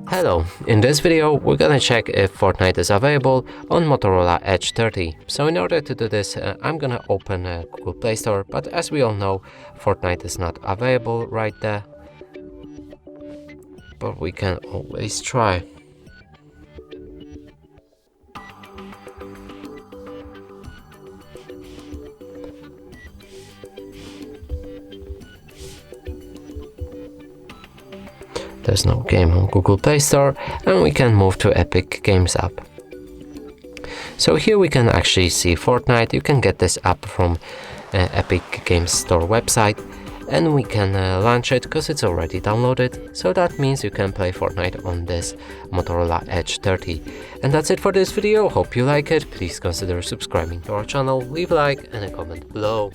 Hello, in this video we're gonna check if Fortnite is available on Motorola Edge 30. So in order to do this, I'm gonna open Google Play Store, but as we all know, Fortnite is not available right there. But we can always try. There's no game on Google Play Store, and we can move to Epic Games app. So here we can actually see Fortnite. You can get this app from Epic Games Store website, and we can launch it because it's already downloaded. So that means you can play Fortnite on this Motorola Edge 30. And that's it for this video. Hope you like it. Please consider subscribing to our channel, leave a like and a comment below.